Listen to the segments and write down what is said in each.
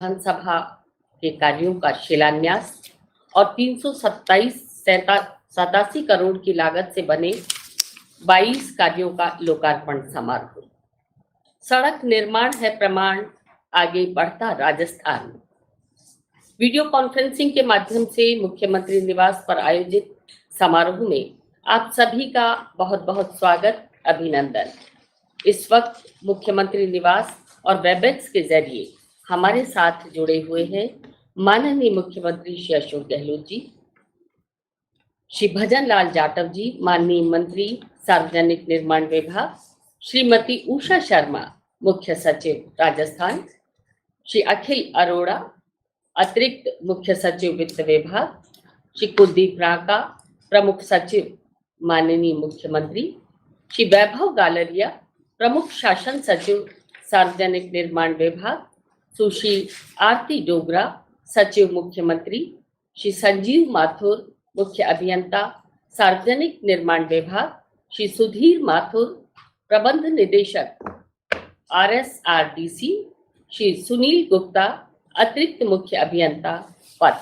विधानसभा के कार्यों का शिलान्यास और 327 करोड़ की लागत से बने 22 कार्यों का लोकार्पण समारोह। सड़क निर्माण है प्रमाण, आगे बढ़ता राजस्थान। वीडियो कॉन्फ्रेंसिंग के माध्यम से मुख्यमंत्री निवास पर आयोजित समारोह में आप सभी का बहुत बहुत स्वागत, अभिनंदन। इस वक्त मुख्यमंत्री निवास और वेबएक्स के जरिए हमारे साथ जुड़े हुए हैं माननीय मुख्यमंत्री श्री अशोक गहलोत जी, श्री भजन लाल जाटव जी, माननीय मंत्री सार्वजनिक निर्माण विभाग, श्रीमती उषा शर्मा, मुख्य सचिव राजस्थान, श्री अखिल अरोड़ा, अतिरिक्त मुख्य सचिव वित्त विभाग, श्री कुलदीप राका, प्रमुख सचिव माननीय मुख्यमंत्री, श्री वैभव गालरिया, प्रमुख शासन सचिव सार्वजनिक निर्माण विभाग, सुश्री आरती डोगरा, सचिव मुख्यमंत्री, श्री संजीव माथुर, मुख्य अभियंता सार्वजनिक निर्माण विभाग, श्री सुधीर माथुर, प्रबंध निदेशक RSRDC, श्री सुनील गुप्ता, अतिरिक्त मुख्य अभियंता पथ।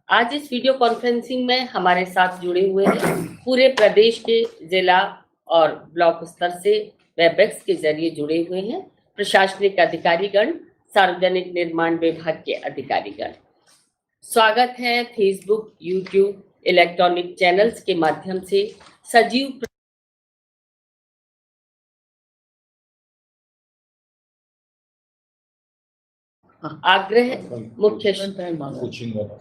आज इस वीडियो कॉन्फ्रेंसिंग में हमारे साथ जुड़े हुए हैं पूरे प्रदेश के जिला और ब्लॉक स्तर से वेबएक्स के जरिए जुड़े हुए हैं प्रशासनिक अधिकारीगण, सार्वजनिक निर्माण विभाग के अधिकारीगण। स्वागत है फेसबुक, यूट्यूब, इलेक्ट्रॉनिक चैनल्स के माध्यम से सजीव आग्रह मुख्य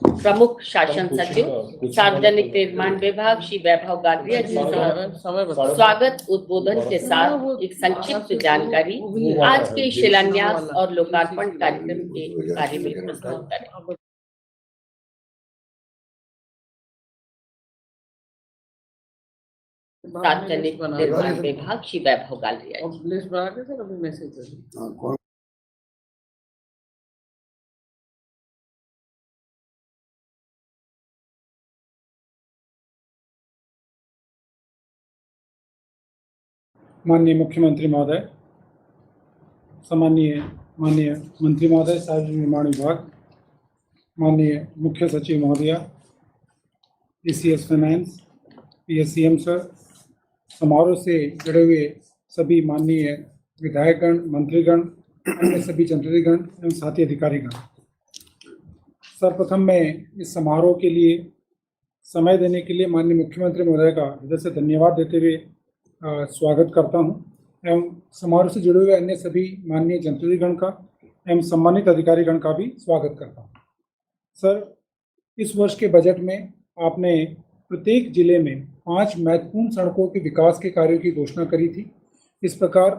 प्रमुख शासन सचिव सार्वजनिक निर्माण विभाग श्री वैभव गालरिया जी स्वागत उद्बोधन के साथ एक संक्षिप्त जानकारी आज के शिलान्यास और लोकार्पण कार्यक्रम के बारे में प्रस्तुत करें। सार्वजनिक निर्माण विभाग श्री वैभव गालरिया जी। माननीय मुख्यमंत्री महोदय, माननीय मंत्री महोदय, सार्वजनिक निर्माण विभाग, माननीय मुख्य सचिव महोदया, ECS फाइनेंस, PSCM सर, समारोह से जुड़े हुए सभी माननीय विधायकगण, मंत्रीगण, अन्य सभी जनप्रतिनिधिगण एवं साथी अधिकारीगण, सर्वप्रथम मैं इस समारोह के लिए समय देने के लिए माननीय मुख्यमंत्री महोदय का हृदय से धन्यवाद देते हुए स्वागत करता हूं एवं समारोह से जुड़े हुए अन्य सभी माननीय जनप्रतिनिधिगण का एवं सम्मानित अधिकारीगण का भी स्वागत करता हूं। सर, इस वर्ष के बजट में आपने प्रत्येक जिले में 5 महत्वपूर्ण सड़कों के विकास के कार्यों की घोषणा करी थी। इस प्रकार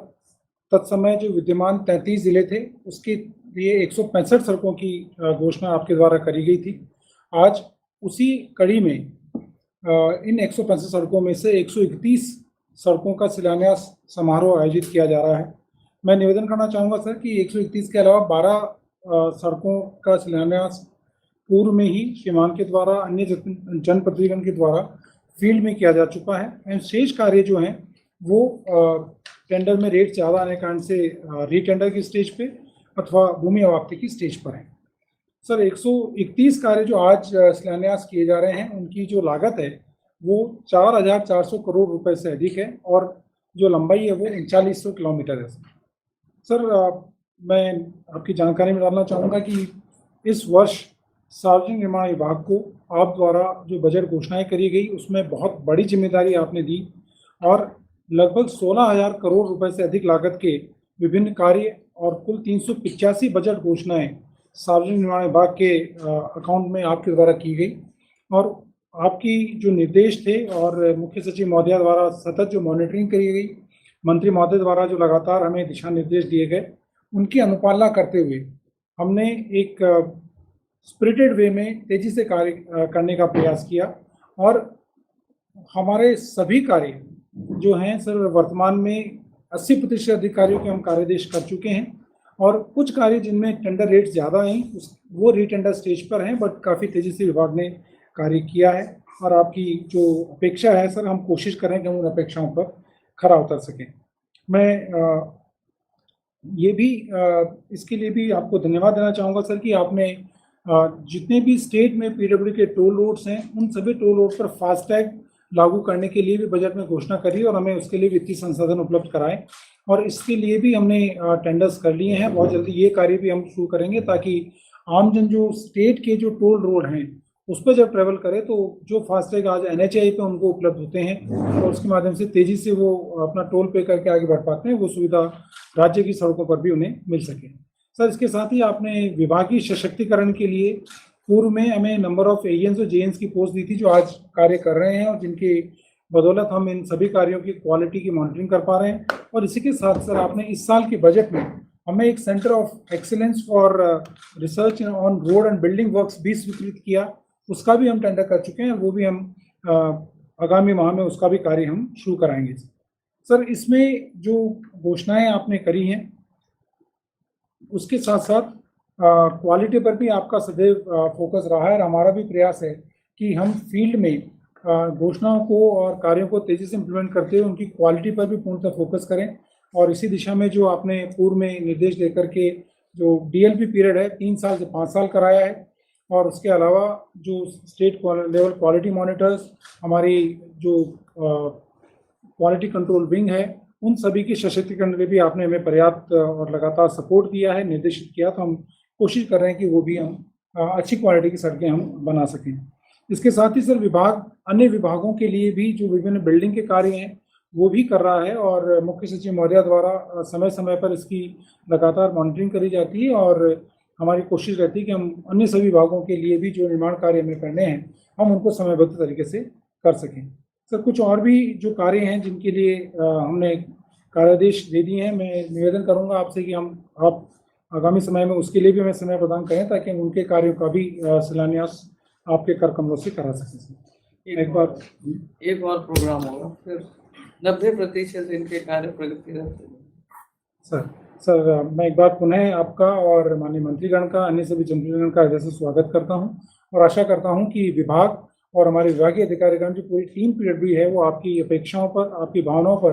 तत्समय जो विद्यमान 33 जिले थे उसके लिए 165 सड़कों की घोषणा आपके द्वारा करी गई थी। आज उसी कड़ी में इन 165 सड़कों में से 131 सड़कों का शिलान्यास समारोह आयोजित किया जा रहा है। मैं निवेदन करना चाहूँगा सर कि 131 के अलावा 12 सड़कों का शिलान्यास पूर्व में ही श्रीमान के द्वारा, अन्य जनप्रतिनिधिगण के द्वारा फील्ड में किया जा चुका है एवं शेष कार्य जो हैं वो टेंडर में रेट ज़्यादा आने के कारण से रीटेंडर की स्टेज पे अथवा भूमि अवाप्ति की स्टेज पर है। सर, 131 कार्य जो आज शिलान्यास किए जा रहे हैं उनकी जो लागत है वो 4,400 करोड़ रुपए से अधिक है और जो लंबाई है वो 3900 किलोमीटर है। सर, मैं आपकी जानकारी में डालना चाहूँगा कि इस वर्ष सार्वजनिक निर्माण विभाग को आप द्वारा जो बजट घोषणाएं करी गई उसमें बहुत बड़ी जिम्मेदारी आपने दी और लगभग 16,000 करोड़ रुपए से अधिक लागत के विभिन्न कार्य और कुल 385 बजट घोषणाएं सार्वजनिक निर्माण विभाग के अकाउंट में आपके द्वारा की गई और आपकी जो निर्देश थे और मुख्य सचिव महोदया द्वारा सतत जो मॉनिटरिंग करी गई, मंत्री महोदय द्वारा जो लगातार हमें दिशा निर्देश दिए गए, उनकी अनुपालना करते हुए हमने एक स्पिरिटेड वे में तेजी से कार्य करने का प्रयास किया और हमारे सभी कार्य जो हैं सर वर्तमान में 80% अधिकारियों के हम कार्यादेश कर चुके हैं और कुछ कार्य जिनमें टेंडर रेट ज़्यादा हैं वो रीटेंडर स्टेज पर हैं, बट काफ़ी तेज़ी से विभाग ने कार्य किया है और आपकी जो अपेक्षा है सर, हम कोशिश करें कि हम उन अपेक्षाओं पर खरा उतर सकें। मैं ये भी इसके लिए भी आपको धन्यवाद देना चाहूँगा सर कि आपने जितने भी स्टेट में पीडब्ल्यू के टोल रोड्स हैं उन सभी टोल रोड पर फास्टैग लागू करने के लिए भी बजट में घोषणा करी और हमें उसके लिए वित्तीय संसाधन उपलब्ध कराए और इसके लिए भी हमने टेंडर्स कर लिए हैं। बहुत जल्दी ये कार्य भी हम शुरू करेंगे ताकि आमजन जो स्टेट के जो टोल रोड हैं उस पर जब ट्रेवल करे तो जो फास्टैग आज NHAI पे उनको उपलब्ध होते हैं और उसके माध्यम से तेजी से वो अपना टोल पे करके आगे बढ़ पाते हैं, वो सुविधा राज्य की सड़कों पर भी उन्हें मिल सके। सर इसके साथ ही आपने विभागीय सशक्तिकरण के लिए पूर्व में हमें नंबर ऑफ ANs और JNs की पोस्ट दी थी जो आज कार्य कर रहे हैं और जिनकी बदौलत हम इन सभी कार्यों की क्वालिटी की मॉनिटरिंग कर पा रहे हैं। और इसी के साथ सर आपने इस साल के बजट में हमें एक centre of excellence for research on road and building works भी स्वीकृत किया, उसका भी हम टेंडर कर चुके हैं, वो भी हम आगामी माह में उसका भी कार्य हम शुरू कराएंगे। सर इसमें जो घोषणाएं आपने करी हैं उसके साथ साथ क्वालिटी पर भी आपका सदैव फोकस रहा है और हमारा भी प्रयास है कि हम फील्ड में घोषणाओं को और कार्यों को तेज़ी से इम्प्लीमेंट करते हुए उनकी क्वालिटी पर भी पूर्णतः फोकस करें। और इसी दिशा में जो आपने पूर्व में निर्देश देकर के जो DLP पीरियड है 3 साल से 5 साल कराया है और उसके अलावा जो स्टेट लेवल क्वालिटी मॉनिटर्स, हमारी जो क्वालिटी कंट्रोल विंग है, उन सभी के सशक्तिकरण में भी आपने हमें पर्याप्त और लगातार सपोर्ट दिया है, निर्देशित किया। तो हम कोशिश कर रहे हैं कि वो भी हम अच्छी क्वालिटी की सड़कें हम बना सकें। इसके साथ ही सर विभाग अन्य विभागों के लिए भी जो विभिन्न बिल्डिंग के कार्य हैं वो भी कर रहा है और मुख्य सचिव महोदया द्वारा समय समय पर इसकी लगातार मॉनिटरिंग करी जाती है और हमारी कोशिश रहती है कि हम अन्य सभी विभागों के लिए भी जो निर्माण कार्य हमें करने हैं हम उनको समयबद्ध तरीके से कर सकें। सर कुछ और भी जो कार्य हैं जिनके लिए हमने कार्यादेश दे दिए हैं, मैं निवेदन करूंगा आपसे कि आप आगामी समय में उसके लिए भी हमें समय प्रदान करें ताकि हम उनके कार्यों का भी शिलान्यास आपके कर कमलों से करा सकें। एक और प्रोग्राम होगा फिर 90% इनके कार्य प्रगति रहते हैं। सर मैं एक बार पुनः आपका और माननीय मंत्रीगण का, अन्य सभी जनप्रतिनिधिगण का हृदय से स्वागत करता हूं और आशा करता हूं कि विभाग और हमारे विभागीय अधिकारीगण जो पूरी टीम पीडब्ल्यू है वो आपकी अपेक्षाओं पर, आपकी भावनाओं पर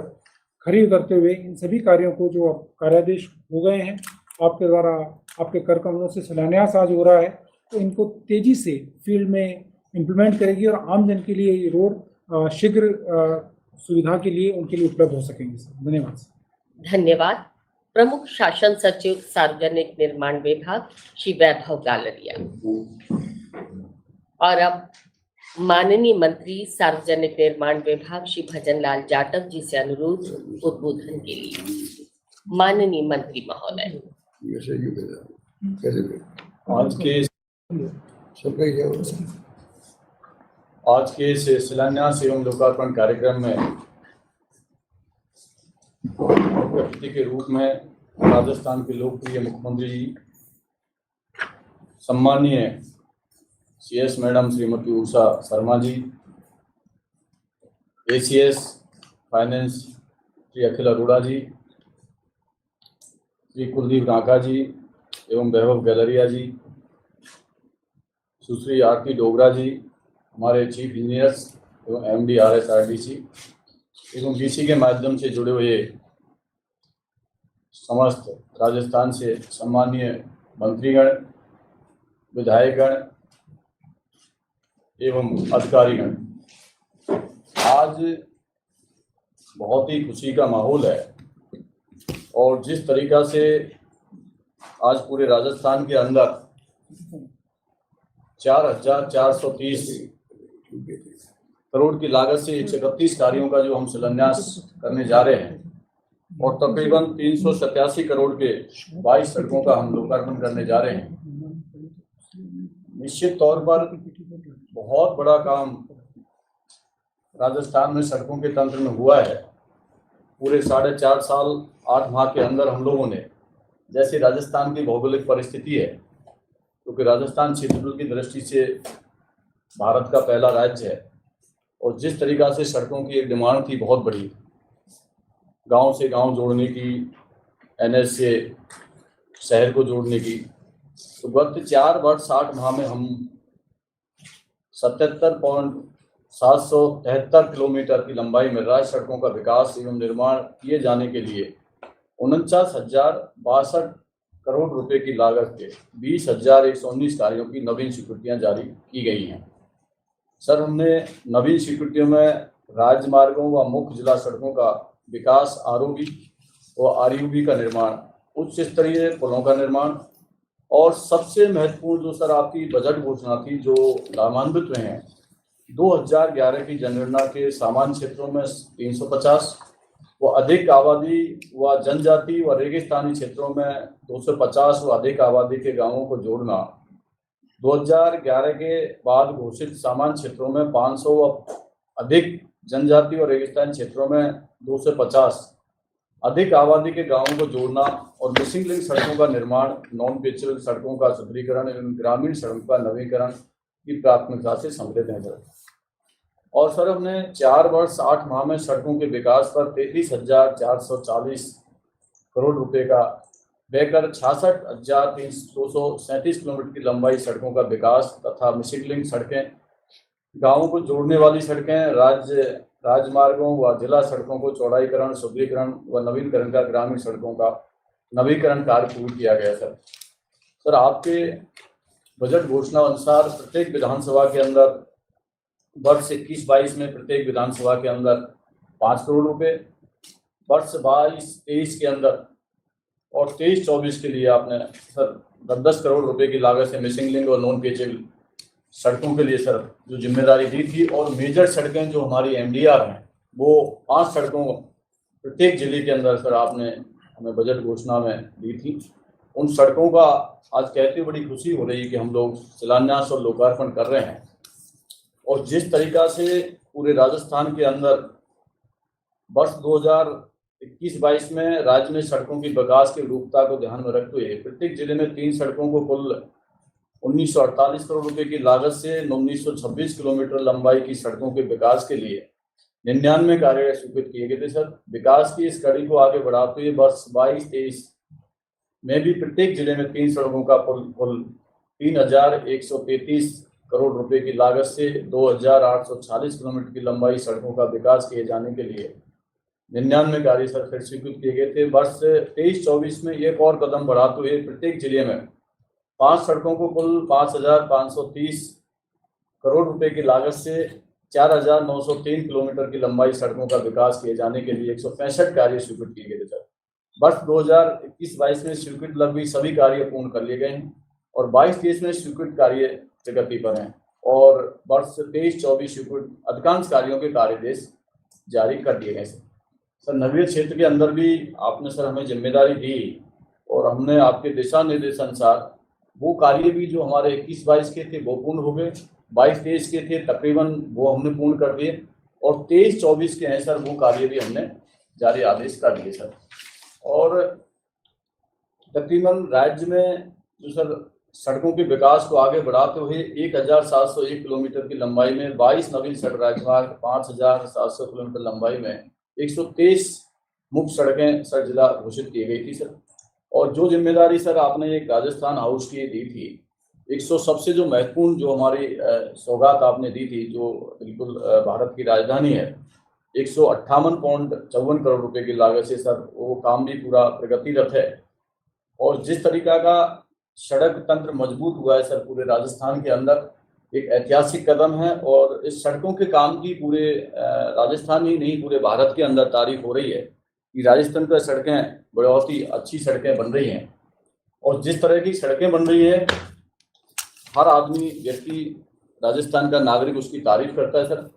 खरी उतरते हुए इन सभी कार्यों को जो कार्यादेश हो गए हैं आपके द्वारा, आपके कर कमलों से शिलान्यास आज हो रहा है, तो इनको तेजी से फील्ड में इम्प्लीमेंट करेगी और आम जन के लिए ये रोड शीघ्र सुविधा के लिए उनके लिए उपलब्ध हो सकेंगे। सर धन्यवाद। धन्यवाद। प्रमुख शासन सचिव सार्वजनिक निर्माण विभाग श्री वैभव गालरिया। और अब माननीय मंत्री सार्वजनिक निर्माण विभाग श्री भजन लाल जाटव जी से अनुरोध उद्बोधन के लिए। माननीय मंत्री महोदय। आज के इस शिलान्यास एवं लोकार्पण कार्यक्रम में अतिथि के रूप में राजस्थान के लोकप्रिय मुख्यमंत्री जी, सम्मानीय CS madam Shrimati Usha Sharma ji, ACS finance Shri Akhil Arora जी, श्री कुलदीप नाका जी एवं वैभव गैलरिया जी, सुश्री आरती डोगरा जी, हमारे चीफ इंजीनियर्स एवं MD RSRDC एवं DC के माध्यम से जुड़े हुए समस्त राजस्थान से सम्मानीय मंत्रीगण, विधायकगण एवं अधिकारीगण, आज बहुत ही खुशी का माहौल है और जिस तरीका से आज पूरे राजस्थान के अंदर 4,430 करोड़ की लागत से 131 कार्यों का जो हम शिलान्यास करने जा रहे हैं और तकरीबन 387 करोड़ के 22 सड़कों का हम लोकार्पण करने जा रहे हैं, निश्चित तौर पर बहुत बड़ा काम राजस्थान में सड़कों के तंत्र में हुआ है। पूरे 4.5 साल 8 माह के अंदर हम लोगों ने, जैसे राजस्थान की भौगोलिक परिस्थिति है, क्योंकि राजस्थान क्षेत्रफल की दृष्टि से भारत का पहला राज्य है और जिस तरीका से सड़कों की एक डिमांड थी बहुत बड़ी, गांव से गांव जोड़ने की, NH से शहर को जोड़ने की, तो गत 4 वर्ष 8 माह में हम 77.773 किलोमीटर की लंबाई में राज्य सड़कों का विकास एवं निर्माण किए जाने के लिए 49,062 करोड़ रुपए की लागत के 20,119 कार्यों की नवीन स्वीकृतियां जारी की गई हैं। सर, हमने नवीन स्वीकृतियों में राजमार्गों व मुख्य जिला सड़कों का विकास, आरओबी व आरयूबी का निर्माण, उच्च स्तरीय पुलों का निर्माण और सबसे महत्वपूर्ण जो सर आपकी बजट घोषणा थी, जो लाभान्वित हुए हैं 2011 की जनगणना के सामान्य क्षेत्रों में 350 व अधिक आबादी व जनजाति व रेगिस्तानी क्षेत्रों में 250 व अधिक आबादी के गांवों को जोड़ना, 2011 के बाद घोषित सामान्य क्षेत्रों में 500 व अधिक जनजाति और रेगिस्तानी क्षेत्रों में 250 अधिक आबादी के गांवों को जोड़ना और मिसिंग लिंक सड़कों का निर्माण, नॉन पिचल सड़कों का सुदृढ़ीकरण एवं ग्रामीण सड़कों का नवीकरण की प्राथमिकता से सम्मिलित है सर। और सर, हमने 4 वर्ष 8 माह में सड़कों के विकास पर 33,440 करोड़ रुपए का व्यय कर 66,237 किलोमीटर की लंबाई सड़कों का विकास तथा मिसिंग लिंक सड़कें, गांवों को जोड़ने वाली सड़कें, राजमार्गों व जिला सड़कों को चौड़ाईकरण, सुदृढ़ीकरण व नवीनीकरण का ग्रामीण सड़कों का नवीकरण कार्य पूर्ण किया गया सर। आपके बजट घोषणा अनुसार प्रत्येक विधानसभा के अंदर वर्ष 21-22 में प्रत्येक विधानसभा के अंदर 5 करोड़ रुपए, वर्ष 22-23 के अंदर और 23-24 के लिए आपने सर 10-10 करोड़ रुपए की लागत से मिसिंग लिंक और नॉन पेचेबल सड़कों के लिए सर जो जिम्मेदारी दी थी। और मेजर सड़कें जो हमारी MDR हैं, वो 5 सड़कों प्रत्येक जिले के अंदर सर आपने हमें बजट घोषणा में दी थी। उन सड़कों का आज कहते बड़ी खुशी हो रही है कि हम लोग शिलान्यास और लोकार्पण कर रहे हैं। और जिस तरीका से पूरे राजस्थान के अंदर वर्ष 2021-22 में राज्य में सड़कों की विकास की रूपता को ध्यान में रखते हुए प्रत्येक जिले में 3 सड़कों को कुल 1948 करोड़ रुपए की लागत से 1926 किलोमीटर लंबाई की सड़कों के विकास के लिए 99 कार्य स्वीकृत किए गए थे सर। विकास की इस कड़ी को आगे बढ़ाते हुए वर्ष 22-23 में भी प्रत्येक जिले में 3 सड़कों का कुल 3,133 करोड़ रुपए की लागत से 2,840 किलोमीटर की लंबाई सड़कों का विकास किए जाने के लिए 99 कार्य सर फिर स्वीकृत किए गए थे। वर्ष 23-24 में एक और कदम बढ़ाते हुए प्रत्येक जिले में 5 सड़कों को कुल 5,530 करोड़ रुपए की लागत से 4,903 किलोमीटर की लंबाई सड़कों का विकास किए जाने के लिए 165 कार्य स्वीकृत किए गए थे सर। वर्ष 2021-22 में स्वीकृत लगभग सभी कार्य पूर्ण कर लिए गए हैं और 22-23 में स्वीकृत कार्य प्रगति पर हैं और वर्ष 23-24 स्वीकृत अधिकांश कार्यों के कार्यदेश जारी कर दिए गए सर। नगरीय क्षेत्र के अंदर भी आपने सर हमें जिम्मेदारी दी और हमने आपके दिशा निर्देश अनुसार वो कार्य भी जो हमारे 21-22 के थे वो पूर्ण हो गए, 22-23 के थे तकरीबन वो हमने पूर्ण कर दिए और 23-24 के हैं सर वो कार्य भी हमने जारी आदेश कर दिए सर। और तकरीबन राज्य में जो सर सड़कों के विकास को आगे बढ़ाते हुए 1,701 किलोमीटर की लंबाई में 22 नवीन सड़क राजमार्ग, 5,700 किलोमीटर लंबाई में 123 मुख्य सड़कें सर जिला घोषित की गई थी सर। और जो जिम्मेदारी सर आपने एक राजस्थान हाउस की दी थी, 100 सबसे जो महत्वपूर्ण जो हमारी सौगात आपने दी थी, जो बिल्कुल भारत की राजधानी है, 158.54 करोड़ रुपए की लागत से सर वो काम भी पूरा प्रगतिरत है। और जिस तरीका का सड़क तंत्र मजबूत हुआ है सर पूरे राजस्थान के अंदर, एक ऐतिहासिक कदम है और इस सड़कों के काम की पूरे राजस्थान ही नहीं पूरे भारत के अंदर तारीफ हो रही है कि राजस्थान पर सड़कें बहुत ही अच्छी सड़कें बन रही हैं। और जिस तरह की सड़कें बन रही है हर आदमी व्यक्ति राजस्थान का नागरिक उसकी तारीफ करता है सर।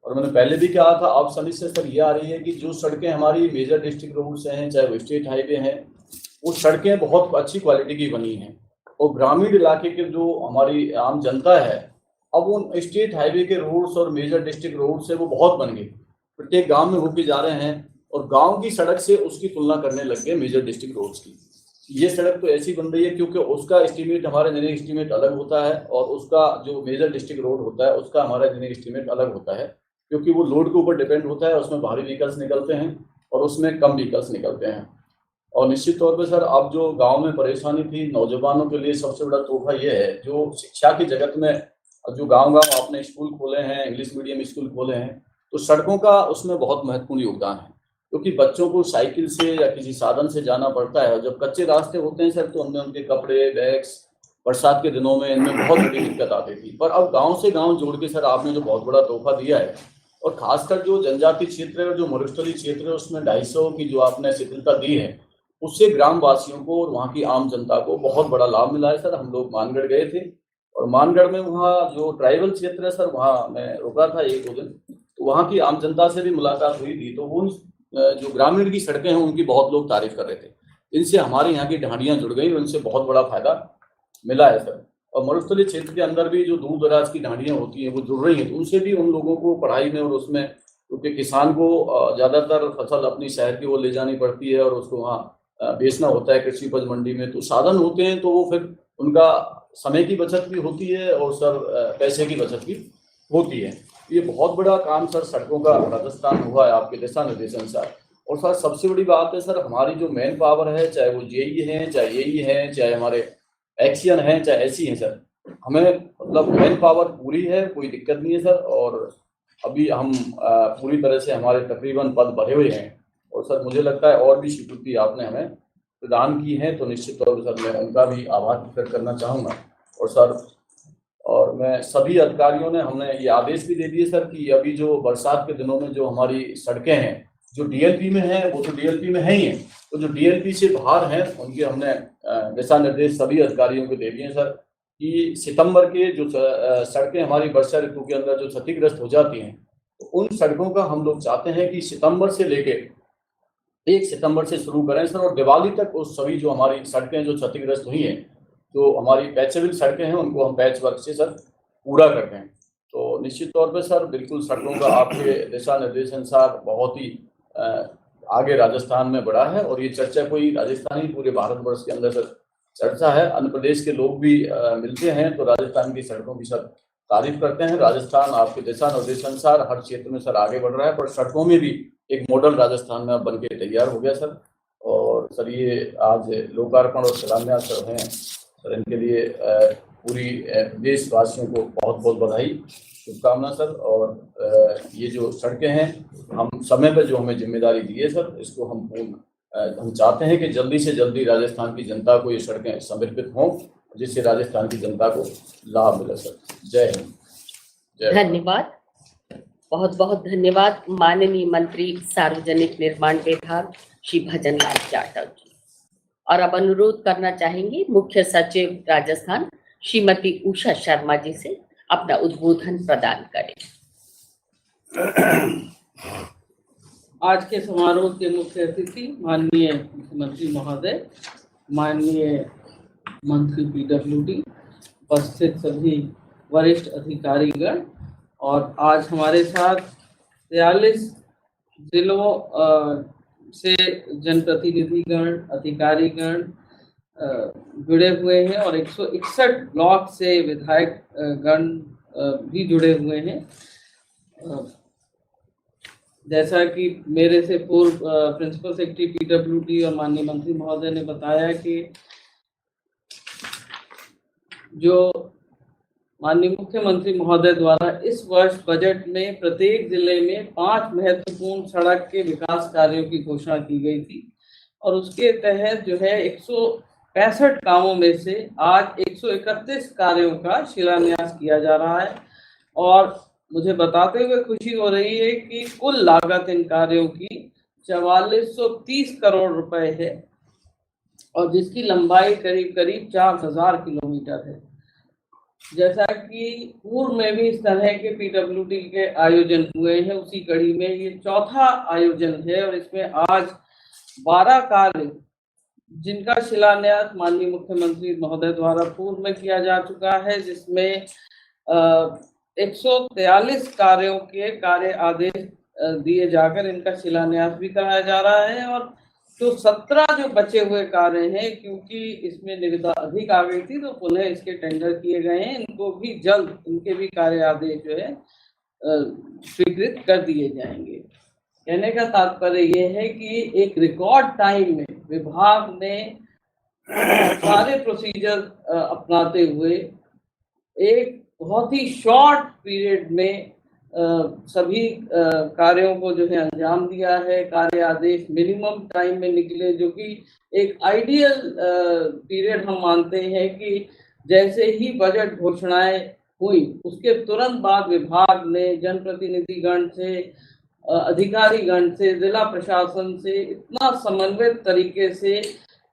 और मैंने पहले भी कहा था, अब समस्या सर ये आ रही है कि जो सड़कें हमारी मेजर डिस्ट्रिक्ट रोड से हैं, चाहे वो स्टेट हाईवे हैं, वो सड़कें बहुत अच्छी क्वालिटी की बनी हैं और ग्रामीण इलाके के जो हमारी आम जनता है अब उन स्टेट हाईवे के रोड्स और मेजर डिस्ट्रिक्ट रोड से वो बहुत बन गए, प्रत्येक गांव में होके जा रहे हैं और गांव की सड़क से उसकी तुलना करने लग गए मेजर डिस्ट्रिक्ट रोड्स की। ये सड़क तो ऐसी बन रही है क्योंकि उसका एस्टीमेट हमारा इंजीनियरिंग एस्टीमेट अलग होता है और उसका जो मेजर डिस्ट्रिक्ट रोड होता है उसका हमारा इंजीनियरिंग एस्टीमेट अलग होता है, क्योंकि वो लोड के ऊपर डिपेंड होता है। उसमें भारी व्हीकल्स निकलते हैं और उसमें कम व्हीकल्स निकलते हैं। और निश्चित तौर पे सर अब जो गांव में परेशानी थी, नौजवानों के लिए सबसे बड़ा तोहफा ये है जो शिक्षा की जगत में जो गांव आपने स्कूल खोले हैं, इंग्लिश मीडियम स्कूल खोले हैं, तो सड़कों का उसमें बहुत महत्वपूर्ण योगदान है। क्योंकि बच्चों को साइकिल से या किसी साधन से जाना पड़ता है, और जब कच्चे रास्ते होते हैं सर तो उनमें उनके कपड़े, बैग्स, बरसात के दिनों में इनमें बहुत बड़ी दिक्कत आती थी। पर अब गांव से गांव जोड़ के सर आपने जो बहुत बड़ा तोहफा दिया है, और खासकर जो जनजातीय क्षेत्र है और जो मरुस्थलीय क्षेत्र है उसमें 250 की जो आपने शिथिलता दी है, उससे ग्राम वासियों को और वहाँ की आम जनता को बहुत बड़ा लाभ मिला है सर। हम लोग मानगढ़ गए थे, और मानगढ़ में वहाँ जो ट्राइबल क्षेत्र है सर, वहाँ मैं रुका था 1-2 दिन, तो वहाँ की आम जनता से भी मुलाकात हुई थी। तो उन जो ग्रामीण की सड़कें हैं उनकी बहुत लोग तारीफ कर रहे थे। इनसे हमारे यहाँ की ढांडियाँ जुड़ गई और इनसे बहुत बड़ा फायदा मिला है सर। और मरुस्थलीय क्षेत्र के अंदर भी जो दूर दराज की ढांडियाँ होती हैं वो जुड़ रही हैं, तो उनसे भी उन लोगों को पढ़ाई में और उसमें, क्योंकि किसान को ज़्यादातर फसल अपनी शहर की ओर ले जानी पड़ती है और उसको वहाँ बेचना होता है कृषि उपज मंडी में, तो साधन होते हैं, तो वो फिर उनका समय की बचत भी होती है और सर पैसे की बचत भी होती है। ये बहुत बड़ा काम सर सड़कों का राजस्थान हुआ है आपके दिशा निर्देश अनुसार। और सर सबसे बड़ी बात है सर, हमारी जो मैन पावर है, चाहे वो जेई है, चाहे एई है, चाहे हमारे एक्सियन है, चाहे ऐसी है सर, हमें मतलब मैन पावर पूरी है, कोई दिक्कत नहीं है सर। और अभी हम पूरी तरह से हमारे तकरीबन पद भरे हुए हैं, और सर मुझे लगता है और भी स्वीकृति आपने हमें प्रदान की है, तो निश्चित तौर पर सर मैं उनका भी आभार व्यक्त करना चाहूँगा। और सर और मैं सभी अधिकारियों ने, हमने ये आदेश भी दे दिए सर कि अभी जो बरसात के दिनों में जो हमारी सड़कें हैं जो डीएलपी में हैं वो तो डीएलपी में है ही हैं, तो जो डीएलपी से बाहर हैं उनके हमने दिशा निर्देश सभी अधिकारियों को दे दिए सर कि सितंबर के जो सड़कें हमारी वर्षा ऋतु के अंदर जो क्षतिग्रस्त हो जाती हैं, तो उन सड़कों का हम लोग चाहते हैं कि सितंबर से लेके 1 सितंबर से शुरू करें सर, और दिवाली तक उस सभी जो हमारी सड़कें जो क्षतिग्रस्त हुई हैं, जो हमारी पैचेबल सड़कें हैं, उनको हम पैच वर्क से सर पूरा कर दें। तो निश्चित तौर पे सर बिल्कुल सड़कों का आपके दिशा निर्देश अनुसार बहुत ही आगे राजस्थान में बढ़ा है, और ये चर्चा कोई राजस्थानी पूरे भारतवर्ष के अंदर सर चर्चा है। अन्य प्रदेश के लोग भी मिलते हैं तो राजस्थान की सड़कों की सर तारीफ करते हैं। राजस्थान आपके दिशा निर्देश अनुसार हर क्षेत्र में सर आगे बढ़ रहा है, पर सड़कों में भी एक मॉडल राजस्थान में अब बन के तैयार हो गया सर। और सर ये आज लोकार्पण और शिलान्यास सर हैं सर, इनके लिए पूरी देशवासियों को बहुत बहुत बधाई, शुभकामना सर। और ये जो सड़कें हैं हम समय पर जो हमें जिम्मेदारी दी है सर, इसको हम चाहते हैं कि जल्दी से जल्दी राजस्थान की जनता को ये सड़कें समर्पित हों, जिससे राजस्थान की जनता को लाभ मिले सर। जय हिंद, जय भारत। धन्यवाद, बहुत बहुत धन्यवाद माननीय मंत्री सार्वजनिक निर्माण विभाग श्री भजन लाल जाटव जी। और अब अनुरोध करना चाहेंगे मुख्य सचिव राजस्थान श्रीमती उषा शर्मा जी से अपना उद्बोधन प्रदान करें। आज के समारोह के मुख्य अतिथि माननीय मुख्यमंत्री महोदय, माननीय मंत्री पीडब्ल्यूडी, उपस्थित सभी वरिष्ठ अधिकारीगण, और आज हमारे साथ 43 जिलों से जनप्रतिनिधिगण, अधिकारीगण जुड़े हुए हैं, और 161 ब्लॉक से विधायक गण भी जुड़े हुए हैं। जैसा कि मेरे से पूर्व प्रिंसिपल सेक्रेटरी पीडब्ल्यूडी और माननीय मंत्री महोदय ने बताया कि जो माननीय मुख्यमंत्री महोदय द्वारा इस वर्ष बजट में प्रत्येक जिले में 5 महत्वपूर्ण सड़क के विकास कार्यों की घोषणा की गई थी, और उसके तहत जो है 165 कामों में से आज 131 कार्यों का शिलान्यास किया जा रहा है। और मुझे बताते हुए खुशी हो रही है कि कुल लागत इन कार्यों की 4430 करोड़ रुपए है, और जिसकी लंबाई करीब करीब 4000 किलोमीटर है। जैसा कि पूर्व में भी इस तरह के पीडब्ल्यूडी के आयोजन हुए हैं, उसी कड़ी में ये चौथा आयोजन है, और इसमें आज 12 कार्य जिनका शिलान्यास माननीय मुख्यमंत्री महोदय द्वारा पूर्व में किया जा चुका है, जिसमें 143 कार्यों के कार्य आदेश दिए जाकर इनका शिलान्यास भी कराया जा रहा है। और जो 17 जो बचे हुए कार्य हैं, क्योंकि इसमें निविदा अधिक आ गई थी तो पुनः इसके टेंडर किए गए हैं, इनको भी जल्द इनके भी कार्य आदेश जो है स्वीकृत कर दिए जाएंगे। कहने का तात्पर्य ये है कि एक रिकॉर्ड टाइम में विभाग ने सारे प्रोसीजर अपनाते हुए एक बहुत ही शॉर्ट पीरियड में सभी कार्यों को जो है अंजाम दिया है। कार्य आदेश मिनिमम टाइम में निकले, जो कि एक आइडियल पीरियड हम मानते हैं कि जैसे ही बजट घोषणाएं हुई उसके तुरंत बाद विभाग ने जनप्रतिनिधिगण से, अधिकारीगण से, जिला प्रशासन से इतना समन्वित तरीके से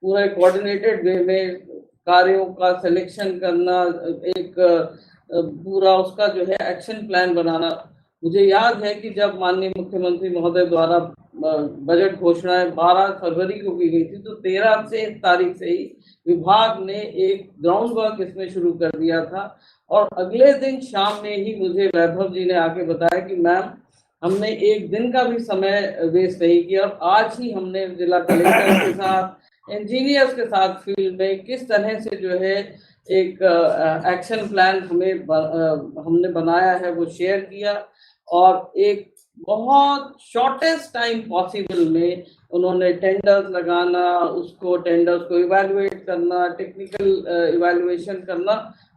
पूरे कोऑर्डिनेटेड वे में कार्यों का सिलेक्शन करना, एक पूरा उसका जो है एक्शन प्लान बनाना। मुझे याद है कि जब माननीय मुख्यमंत्री महोदय द्वारा बजट घोषणाएं 12 फरवरी को की गई थी, तो 13 से तारीख से ही विभाग ने एक ग्राउंड वर्क इसमें शुरू कर दिया था। और अगले दिन शाम में ही मुझे वैभव जी ने आके बताया कि मैम, हमने एक दिन का भी समय वेस्ट नहीं किया, और आज ही हमने जिला कलेक्टर के साथ, इंजीनियर्स के साथ फील्ड में किस तरह से जो है एक एक्शन प्लान हमने बनाया है वो शेयर किया, और एक बहुत शॉर्टेस्ट टाइम पॉसिबल में उन्होंने टेंडर्स लगाना, उसको टेंडर्स को इवैल्यूएट करना, टेक्निकल इवैल्यूएशन करना,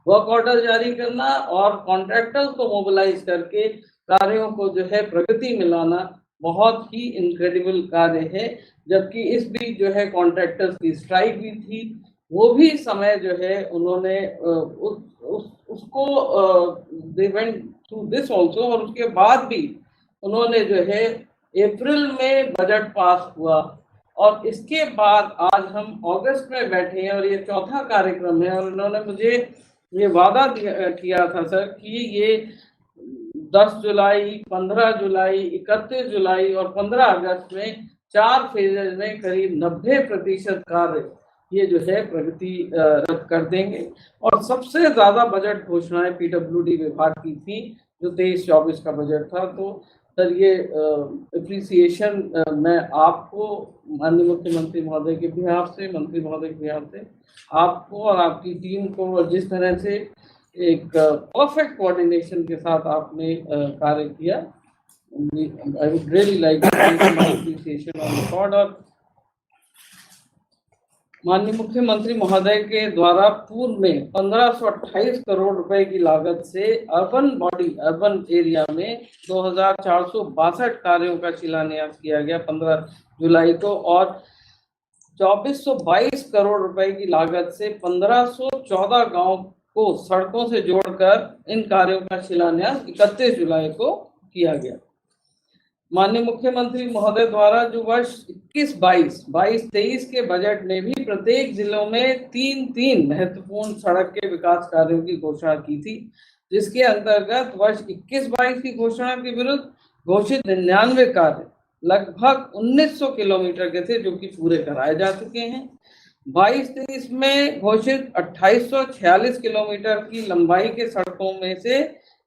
वर्क ऑर्डर जारी करना और कॉन्ट्रैक्टर्स को मोबिलाइज करके कार्यों को जो है प्रगति में लाना बहुत ही इनक्रेडिबल कार्य है। जबकि इस बीच जो है कॉन्ट्रैक्टर्स की स्ट्राइक भी थी, वो भी समय जो है उन्होंने उसको they went through this also, और उसके बाद भी उन्होंने जो है अप्रैल में बजट पास हुआ, और इसके बाद आज हम अगस्त में बैठे हैं और ये चौथा कार्यक्रम है। और उन्होंने मुझे ये वादा किया था सर कि ये 10 जुलाई, 15 जुलाई, 31 जुलाई और 15 अगस्त में 4 फेजेज में करीब 90% कार्य ये जो है प्रगति रद्द कर देंगे। और सबसे ज्यादा बजट घोषणाएं पीडब्ल्यूडी विभाग की थी, जो 23-24 का बजट था। तो सर ये एप्रिसिएशन मैं आपको माननीय मुख्यमंत्री महोदय के बिहाफ से, मंत्री महोदय के बिहाफ से आपको और आपकी टीम को, और जिस तरह से एक परफेक्ट कोऑर्डिनेशन के साथ आपने कार्य किया, I would really like to take my appreciation on record. और माननीय मुख्यमंत्री महोदय के द्वारा पूर्व में 1528 करोड़ रुपए की लागत से अर्बन एरिया में 2462 कार्यों का शिलान्यास किया गया 15 जुलाई को, और 2422 करोड़ रुपए की लागत से 1514 गांव को सड़कों से जोड़कर इन कार्यों का शिलान्यास 31 जुलाई को किया गया। माननीय मुख्यमंत्री महोदय द्वारा जो वर्ष 21-22 के बजट में भी प्रत्येक जिलों में 3 महत्वपूर्ण सड़क के विकास कार्यों की घोषणा की थी, जिसके अंतर्गत वर्ष 21-22 की घोषणा के विरुद्ध घोषित 99 कार्य लगभग 1900 किलोमीटर के थे, जो कि पूरे कराए जा चुके हैं। 22-23 में घोषित 2846 किलोमीटर की लंबाई के सड़कों में से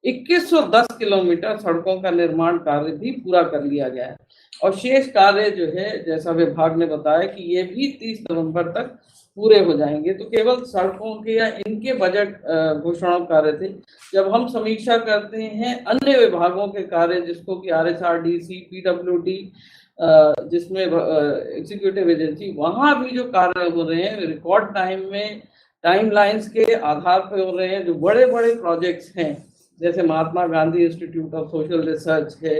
2110 किलोमीटर सड़कों का निर्माण कार्य भी पूरा कर लिया गया है, और शेष कार्य जो है जैसा विभाग ने बताया कि ये भी 30 नवंबर तक पूरे हो जाएंगे। तो केवल सड़कों के या इनके बजट घोषणाओं कार्य थे। जब हम समीक्षा करते हैं अन्य विभागों के कार्य, जिसको कि RSRDC, PWD, जिसमें एग्जीक्यूटिव एजेंसी, वहाँ भी जो कार्य हो रहे हैं रिकॉर्ड टाइम में, टाइमलाइंस के आधार पर हो रहे हैं। जो बड़े बड़े प्रोजेक्ट्स हैं, जैसे Mahatma Gandhi institute of social research है,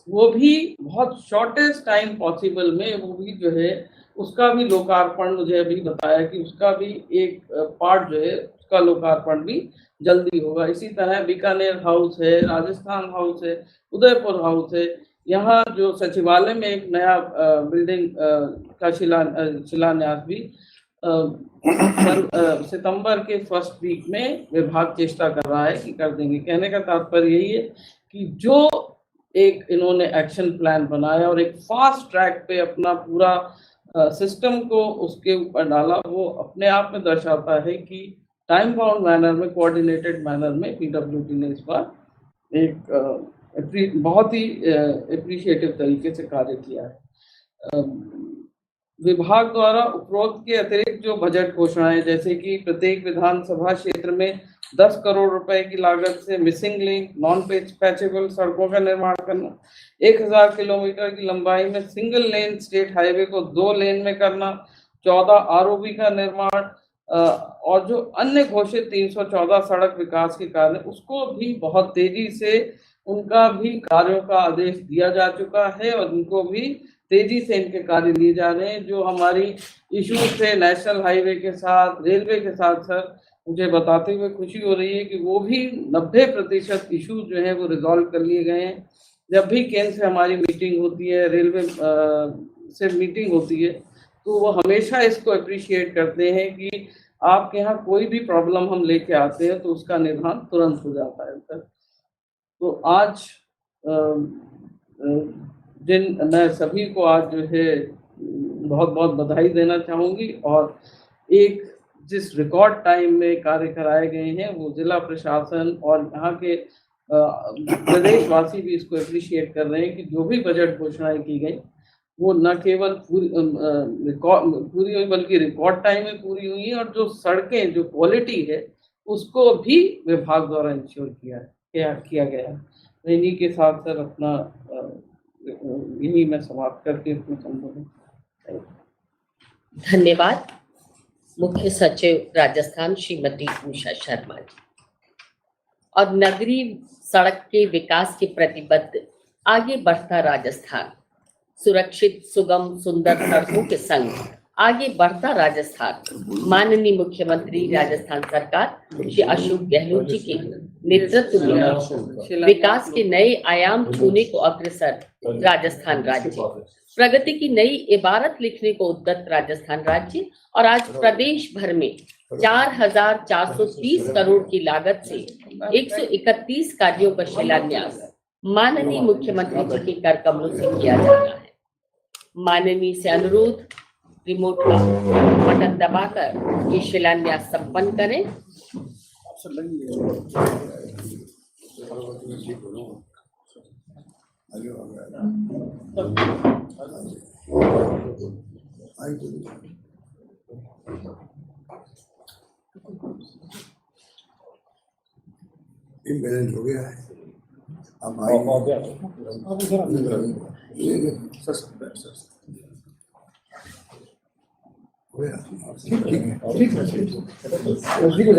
वो भी बहुत शॉर्टेस्ट टाइम पॉसिबल में वो भी जो है उसका भी लोकार्पण, मुझे अभी बताया कि उसका भी एक पार्ट जो है उसका लोकार्पण भी जल्दी होगा। इसी तरह बीकानेर हाउस है, राजस्थान हाउस है, उदयपुर हाउस है। यहाँ जो सचिवालय में एक नया बिल्डिंग का शिलान्यास भी सितंबर के फर्स्ट वीक में विभाग चेष्टा कर रहा है कि कर देंगे। कहने का तात्पर्य यही है कि जो एक इन्होंने एक्शन प्लान बनाया और एक फास्ट ट्रैक पे अपना पूरा सिस्टम को उसके ऊपर डाला, वो अपने आप में दर्शाता है कि टाइम बाउंड मैनर में, कोऑर्डिनेटेड मैनर में पीडब्ल्यूडी ने इस बार एक बहुत ही एप्रिशिएटिव तरीके से कार्य किया है। विभाग द्वारा उपरोक्त के अतिरिक्त जो बजट घोषणाएं, जैसे कि प्रत्येक विधानसभा क्षेत्र में 10 करोड़ रुपए की लागत से मिसिंग लिंक, नॉन पैचेबल सड़कों का निर्माण करना, 1000 किलोमीटर की लंबाई में सिंगल लेन स्टेट हाईवे को 2 लेन में करना, 14 ROB का निर्माण, और जो अन्य घोषित 314 सड़क विकास के कार्य उसको भी बहुत तेजी से उनका भी कार्यों का आदेश दिया जा चुका है और उनको भी तेजी से इनके कार्य लिए जा रहे हैं। जो हमारी इश्यूज थे नेशनल हाईवे के साथ, रेलवे के साथ, सर मुझे बताते हुए खुशी हो रही है कि वो भी 90% इश्यूज जो है वो रिजॉल्व कर लिए गए हैं। जब भी केंद्र से हमारी मीटिंग होती है, रेलवे से मीटिंग होती है, तो वो हमेशा इसको अप्रिशिएट करते हैं कि आपके यहाँ कोई भी प्रॉब्लम हम लेके आते हैं तो उसका निदान तुरंत हो जाता है सर। तो आज मैं सभी को आज जो है बहुत बहुत बधाई देना चाहूँगी और एक जिस रिकॉर्ड टाइम में कार्य कराए गए हैं वो जिला प्रशासन और यहाँ के प्रदेशवासी भी इसको अप्रिशिएट कर रहे हैं कि जो भी बजट घोषणाएं की गई वो न केवल पूरी हुई बल्कि रिकॉर्ड टाइम में पूरी हुई है और जो सड़कें जो क्वालिटी है उसको भी विभाग द्वारा इंश्योर किया गया है। इन्हीं के साथ सर अपना यही मैं समाप्त करके अपना संबोधन। धन्यवाद। मुख्य सचिव राजस्थान श्रीमती उषा शर्मा जी। और नगरीय सड़क के विकास के प्रतिबद्ध आगे बढ़ता राजस्थान, सुरक्षित सुगम सुंदर सड़कों के संग आगे बढ़ता राजस्थान, माननीय मुख्यमंत्री राजस्थान सरकार श्री अशोक गहलोत जी के नेतृत्व में विकास के नए आयाम छूने को अग्रसर राजस्थान राज्य, प्रगति की नई इबारत लिखने को उद्यत राजस्थान राज्य और आज प्रदेश भर में 4,430 करोड़ की लागत से 131 कार्यों का शिलान्यास माननीय मुख्यमंत्री जी के कर कमलों से किया जा रहा है। माननीय से अनुरोध रिमोट का बटन दबाकर ये शिलान्यास संपन्न करें। इम्बैलेंस हो गया है। अब ठीक है।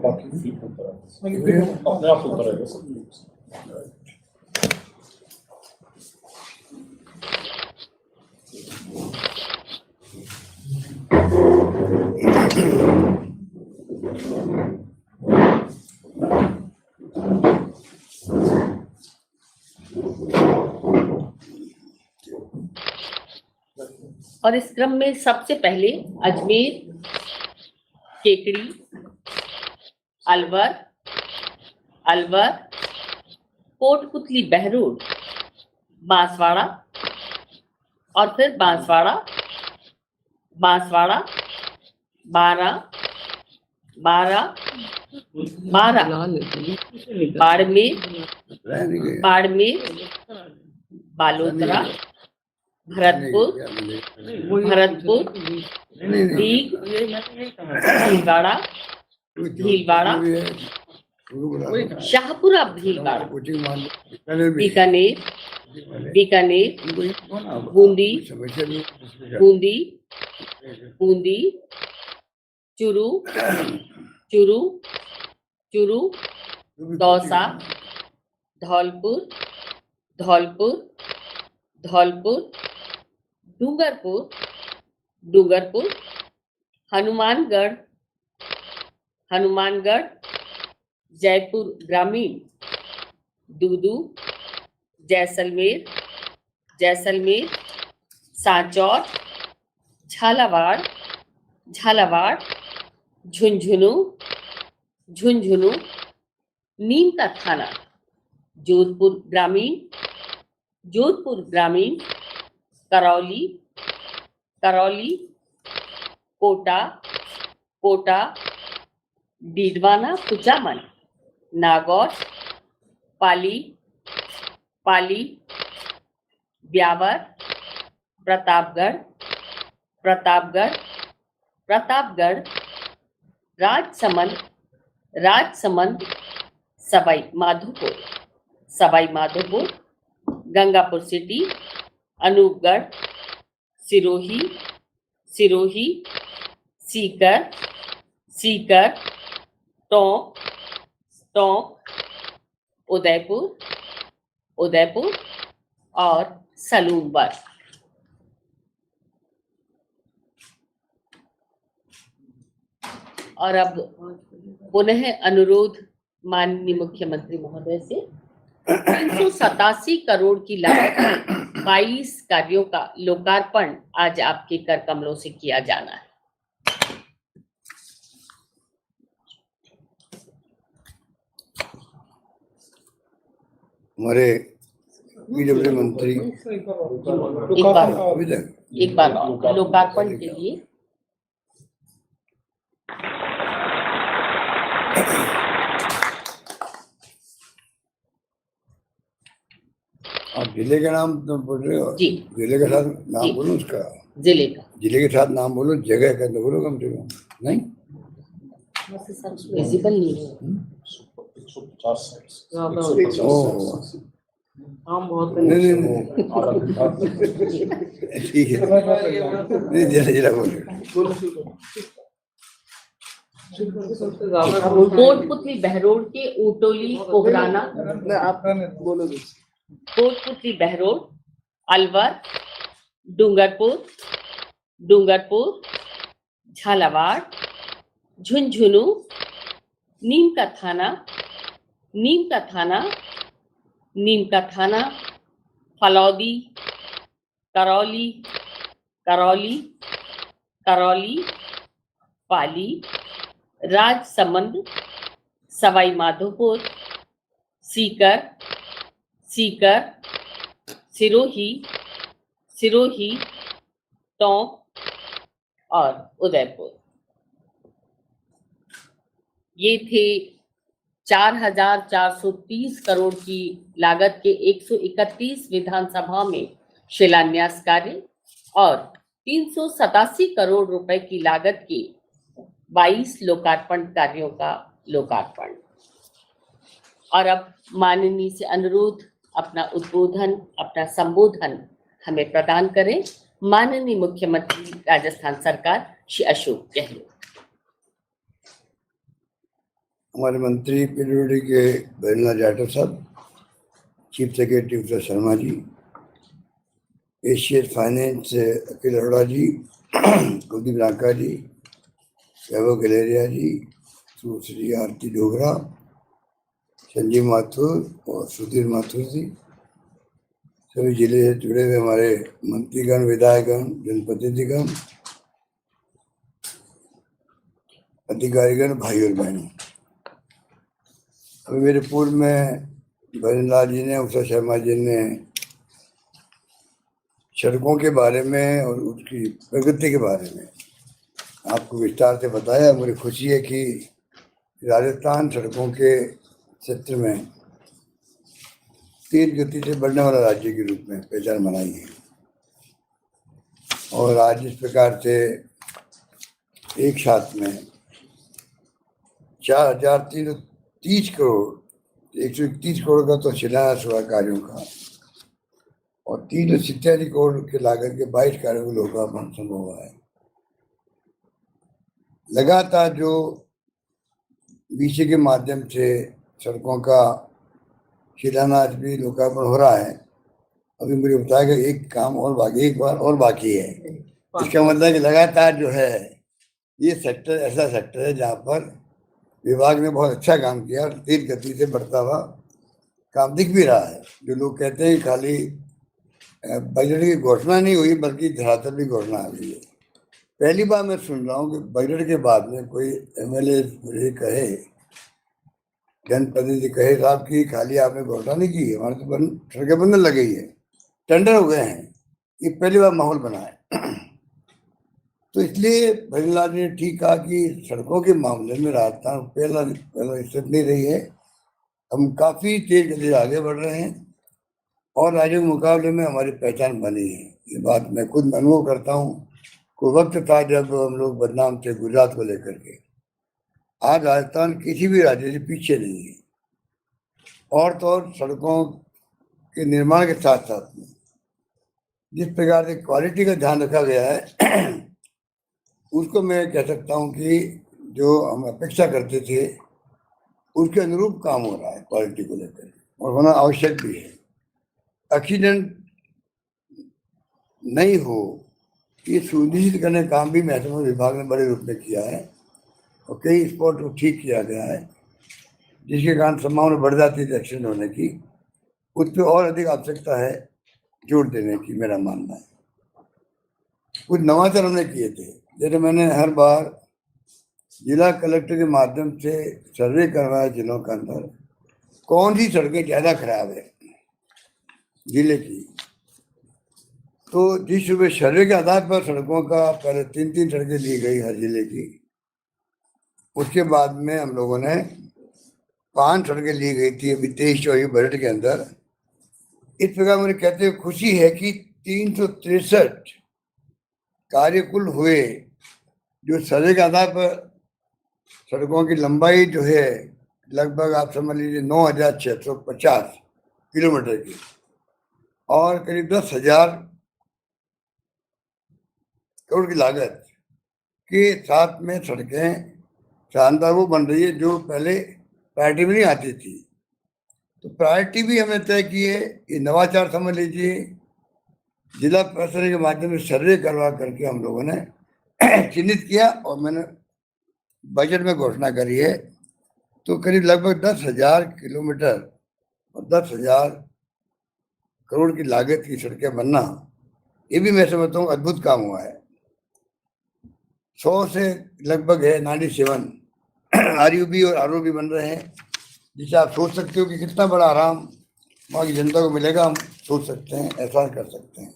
बाकी अपने आप होता रहेगा सब। और इस क्रम में सबसे पहले अजमेर, केकड़ी, अलवर, कोटपुतली, बहरोड, बांसवाड़ा और फिर बांसवाड़ा, बारां, बाड़मेर, बालोतरा, भरतपुर, भीलवाड़ा, शाहपुरा, भीलवाड़ा, बीकानेर, बूंदी, चूरू, दौसा, धौलपुर, डूंगरपुर, हनुमानगढ़, जयपुर ग्रामीण, दूदू, जैसलमेर, सांचौर, झालावाड़, झुंझुनू, नीम का थाना, जोधपुर ग्रामीण, करौली, कोटा, डीडवाना, कुचामन, नागौर, पाली, ब्यावर, प्रतापगढ़, राजसमंद, सवाई माधोपुर, सवाई माधोपुर, गंगापुर सिटी, अनूपगढ़, सिरोही, सिरोही, सीकर, सीकर, टोंक, टोंक, उदयपुर, उदयपुर और सलूनबर। और अब पुनः अनुरोध माननीय मुख्यमंत्री महोदय से 387 करोड़ की लागत 22 कार्यों का लोकार्पण आज आपके कर कमलों से किया जाना है। हमारे पीडब्ल्यू मंत्री एक बार और लोकार्पण के लिए आप जिले का नाम तो बोल रहे हो? जी। जिले के साथ नाम जी। बोलो उसका, जिले का जिले के साथ नाम बोलो, जगह का तो बोलो कम से कम। नहीं विजिबल नहीं है। ओह काम बहुत नहीं ठीक है, नहीं जरा जरा बोलो। कोटपुतली बहरोड के ऊटोली कोहराना, आप बोलोगे। कोटपुतली बहरोड, अलवर, डूंगरपुर, डूंगरपुर, झालावाड़, झुंझुनू, नीम का थाना, नीम का थाना, नीम का थाना, फलौदी, करौली, करौली, करौली, पाली, राजसमंद, सवाई माधोपुर, सीकर, सीकर, सिरोही, सिरोही, टोंक और उदयपुर। ये थे 4,430 करोड़ की लागत के 131 विधानसभा में शिलान्यास कार्य और 387 करोड़ रुपए की लागत के 22 लोकार्पण कार्यों का लोकार्पण। और अब माननीय से अनुरोध अपना उद्बोधन, अपना संबोधन हमें प्रदान करें माननीय मुख्यमंत्री राजस्थान सरकार श्री अशोक गहलोत। हमारे मंत्री पीडब्ल्यूडी के भैरनाथ जाटव साहब, चीफ सेक्रेटरी उत्तर शर्मा जी, एशियन फाइनेंस से अखिल अरोड़ा जी, कुलदीप रांका जी, वैभव गलेरिया जी, सुश्री आरती डोगरा, संजीव माथुर और सुधीर माथुर जी, सभी जिले से जुड़े हुए हमारे मंत्रीगण, विधायकगण, जनप्रतिनिधिगण, अधिकारीगण, भाई और बहनों। अभी मेरे पूर्व में भजनलाल जी ने, उत्तर शर्मा जी ने सड़कों के बारे में और उसकी प्रगति के बारे में आपको विस्तार से बताया। मुझे खुशी है कि राजस्थान सड़कों के क्षेत्र में तेज गति से बढ़ने वाला राज्य के रूप में पहचान बनाई है। और आज इस प्रकार से एक साथ में 4,330 करोड़, 131 करोड़ का तो शिलान्यास हुआ कार्यों का और 387 करोड़ के लागत के 22 कार्यों को लोकार्पण संभव हुआ है। लगातार जो बीसी के माध्यम से सड़कों का शिलान्यास भी लोकार्पण हो रहा है। अभी मुझे बताया कि एक काम और बाकी, एक बार और बाकी है। इसका मतलब है कि लगातार जो है ये सेक्टर ऐसा सेक्टर है जहाँ पर विभाग ने बहुत अच्छा काम किया और तेज गति से बढ़ता हुआ काम दिख भी रहा है। जो लोग कहते हैं खाली बजट की घोषणा नहीं हुई बल्कि धरातल भी घोषणा आ गई है। पहली बार मैं सुन रहा हूँ कि बजट के बाद में कोई एमएलए मुझे कहे, जनप्रतिनिधि कहे साहब कि खाली आपने घोषणा नहीं की, हमारे तो सड़कें बनने लगी है, टेंडर हो गए हैं। ये पहली बार माहौल बना है। तो इसलिए भजनलाल जी ने ठीक कहा कि सड़कों के मामले में राजस्थान पहला स्थिति नहीं रही है। हम काफ़ी तेज गति से आगे बढ़ रहे हैं और राज्यों के मुकाबले में हमारी पहचान बनी है। ये बात मैं खुद अनुभव करता हूँ। कोई वक्त था जब हम लोग बदनाम थे गुजरात को लेकर के। आज राजस्थान किसी भी राज्य से पीछे नहीं है। और तो और सड़कों के निर्माण के साथ साथ में जिस प्रकार से क्वालिटी का ध्यान रखा गया है उसको मैं कह सकता हूँ कि जो हम अपेक्षा करते थे उसके अनुरूप काम हो रहा है क्वालिटी को लेकर, और होना आवश्यक भी है। एक्सीडेंट नहीं हो ये सुनिश्चित करने का काम भी महकमा विभाग ने बड़े रूप में किया है और कई स्पॉट को ठीक किया गया है, जिसके कारण संभावना बढ़ जाती है एक्सीडेंट होने की। उस पर और अधिक आवश्यकता है जोर देने की, मेरा मानना है। कुछ नवाचार हमने किए थे, जैसे मैंने हर बार जिला कलेक्टर के माध्यम से सर्वे करवाया जिलों के अंदर कौन सी सड़कें ज़्यादा खराब है जिले की। तो जिस सुबह सर्वे के आधार पर सड़कों का पहले 3 सड़कें ली गई हर जिले की, उसके बाद में हम लोगों ने 5 सड़कें ली गई थी अभी 23-24 बजट के अंदर। इस प्रकार मुझे कहते हुए खुशी है कि 363 कार्य कुल हुए, जो सर्वे के आधार पर सड़कों की लंबाई जो है लगभग आप समझ लीजिए 9,650 किलोमीटर की, और करीब 10,000 करोड़ की लागत के साथ में सड़कें शानदार वो बन रही है जो पहले प्रायोरिटी में नहीं आती थी। तो प्रायोरिटी भी हमने तय की है, ये नवाचार समझ लीजिए। जिला प्रशासन के माध्यम से सर्वे करवा करके हम लोगों ने चिन्हित किया और मैंने बजट में घोषणा करी है। तो करीब लगभग 10,000 किलोमीटर और 10,000 करोड़ की लागत की सड़कें बनना, ये भी मैं समझता हूँ अद्भुत काम हुआ है। 100 से लगभग है 97 RUB और ROB बन रहे हैं, जिसे आप सोच सकते हो कि कितना बड़ा आराम वहाँ की जनता को मिलेगा। हम सोच सकते हैं, एहसास कर सकते हैं।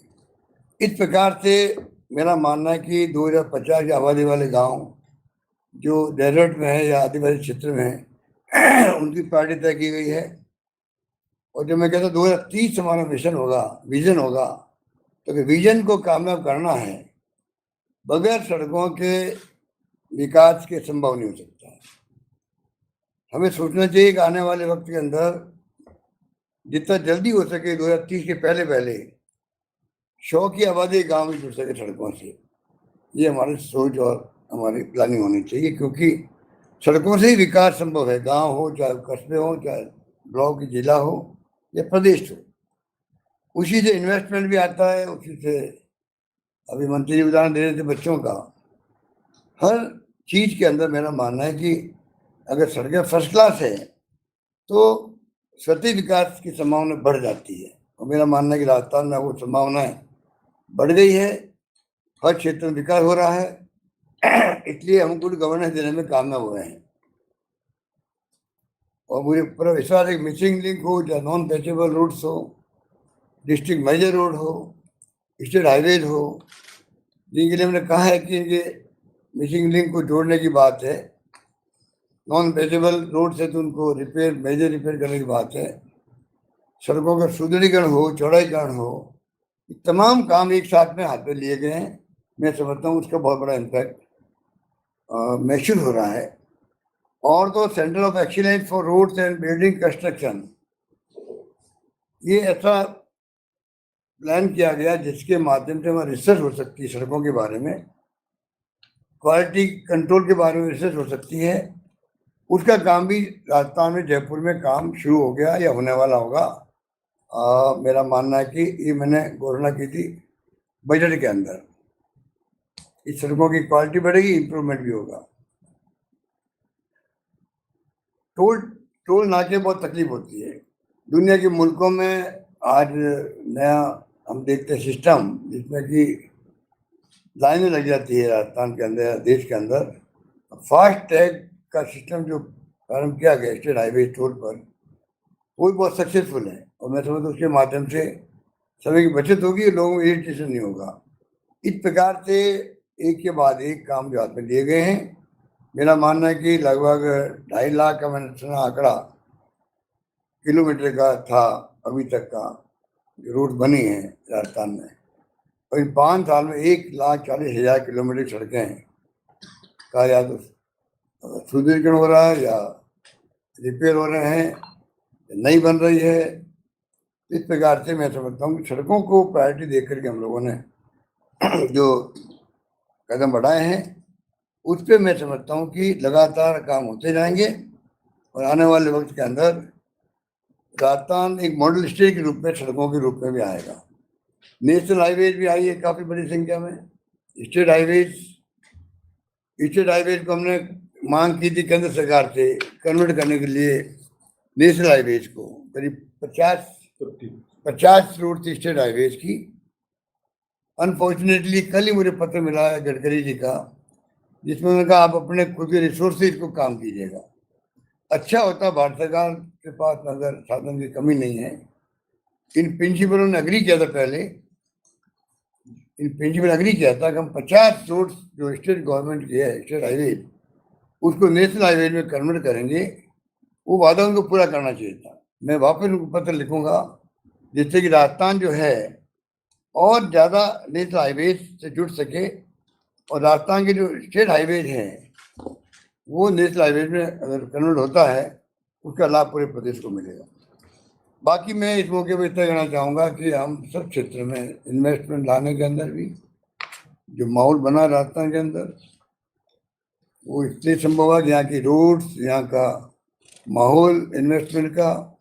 इस प्रकार से मेरा मानना है कि 2050 की आबादी वाले गांव जो डेजर्ट में है या आदिवासी क्षेत्र में है उनकी प्रायोरिटी तय की गई है। और जब मैं कहता हूँ 2030 हमारा मिशन होगा, विजन होगा, तो विजन को कामयाब करना है, बगैर सड़कों के विकास के संभव नहीं हो सकता है। हमें सोचना चाहिए कि आने वाले वक्त के अंदर जितना जल्दी हो सके 2030 के पहले 100 की आबादी गांव में जुड़ सके सड़कों से। ये हमारी सोच और हमारी प्लानिंग होनी चाहिए, क्योंकि सड़कों से ही विकास संभव है। गांव हो, चाहे कस्बे हो, चाहे ब्लॉक जिला हो या प्रदेश हो, उसी से इन्वेस्टमेंट भी आता है। उसी से अभी मंत्री जी उदाहरण दे रहे थे बच्चों का, हर चीज के अंदर मेरा मानना है कि अगर सड़कें फर्स्ट क्लास है तो स्वतः विकास की संभावना बढ़ जाती है। और मेरा मानना है कि राजस्थान में वो संभावनाएं बढ़ गई है, हर क्षेत्र में विकास हो रहा है। इसलिए हम गुड गवर्नेंस देने में कामयाब हुए हैं। और मुझे पूरा विश्वास है कि मिसिंग लिंक हो, या नॉन पैचेबल रोड्स हो, डिस्ट्रिक्ट मेजर रोड हो, स्टेट हाईवेज हो, जिनके लिए मैंने कहा है कि ये मिसिंग लिंक को जोड़ने की बात है। नॉन पैचेबल रोड से तो उनको रिपेयर, मेजर रिपेयर करने की बात है। सड़कों का सुदृढ़ीकरण हो, चौड़ाईकरण हो, तमाम काम एक साथ में हाथ में लिए गए हैं। मैं समझता हूँ उसका बहुत बड़ा इम्पैक्ट महसूस हो रहा है। और तो centre of excellence for roads and building construction, ये ऐसा प्लान किया गया जिसके माध्यम से हमारी रिसर्च हो सकती है सड़कों के बारे में, क्वालिटी कंट्रोल के बारे में रिसर्च हो सकती है। उसका काम भी राजस्थान में जयपुर में काम शुरू हो गया या होने वाला होगा। मेरा मानना है कि ये मैंने घोषणा की थी बजट के अंदर। इस सड़कों की क्वालिटी बढ़ेगी, इम्प्रूवमेंट भी होगा। टोल नाके बहुत तकलीफ होती है। दुनिया के मुल्कों में आज नया हम देखते हैं सिस्टम, जिसमें कि लाइनें लग जाती है राजस्थान के अंदर, देश के अंदर। फास्ट टैग का सिस्टम जो प्रारंभ किया गया स्टेट हाईवे टोल पर, वो भी बहुत सक्सेसफुल है। और मैं समझता हूँ उसके माध्यम से समय की बचत होगी, लोगों को इरिटेशन नहीं होगा। इस प्रकार से एक के बाद एक काम जो हाथ में लिए गए हैं। मेरा मानना है कि लगभग 2.5 लाख का मैंने सुना आंकड़ा किलोमीटर का था अभी तक का रोड बनी है राजस्थान में। और इन 5 साल में 1,40,000 किलोमीटर सड़कें का या तो सुदृढ़ीकरण हो रहा है, या रिपेयर हो रहे हैं, नई बन रही है। इस प्रकार से मैं समझता हूँ कि सड़कों को प्रायोरिटी देकर के हम लोगों ने जो कदम बढ़ाए हैं उस पर मैं समझता हूँ कि लगातार काम होते जाएंगे और आने वाले वक्त के अंदर राजस्थान एक मॉडल स्टेट के रूप में सड़कों के रूप में भी आएगा। नेशनल हाईवेज भी आई है काफ़ी बड़ी संख्या में। स्टेट हाईवेज को हमने मांग की थी केंद्र सरकार से कन्वर्ट करने के लिए नेशनल हाईवेज को, करीब 50 रोड थी स्टेट हाईवेज की। अनफॉर्चुनेटली कल ही मुझे पत्र मिला है गडकरी जी का, जिसमें उन्होंने कहा आप अपने खुद के रिसोर्सेज को काम कीजिएगा। अच्छा होता, भारत सरकार के पास अगर साधन की कमी नहीं है। इन प्रिंसिपलों ने अग्री किया था पहले, कि हम 50 रोड जो स्टेट गवर्नमेंट की है स्टेट हाईवेज उसको नेशनल हाईवे में कन्वर्ट करेंगे। वो वादा उनको पूरा करना चाहिए था। मैं वापस उनको पत्र लिखूंगा जिससे कि राजस्थान जो है और ज़्यादा नेशनल हाईवेज से जुड़ सके और राजस्थान के जो स्टेट हाईवेज हैं वो नेशनल हाईवेज में अगर कन्वर्ट होता है उसका लाभ पूरे प्रदेश को मिलेगा। बाकी मैं इस मौके पर इतना कहना चाहूँगा कि हम सब क्षेत्र में इन्वेस्टमेंट लाने के अंदर भी जो माहौल बना राजस्थान के अंदर वो इसलिए संभव है, यहाँ की रोड्स, यहाँ का माहौल इन्वेस्टमेंट का,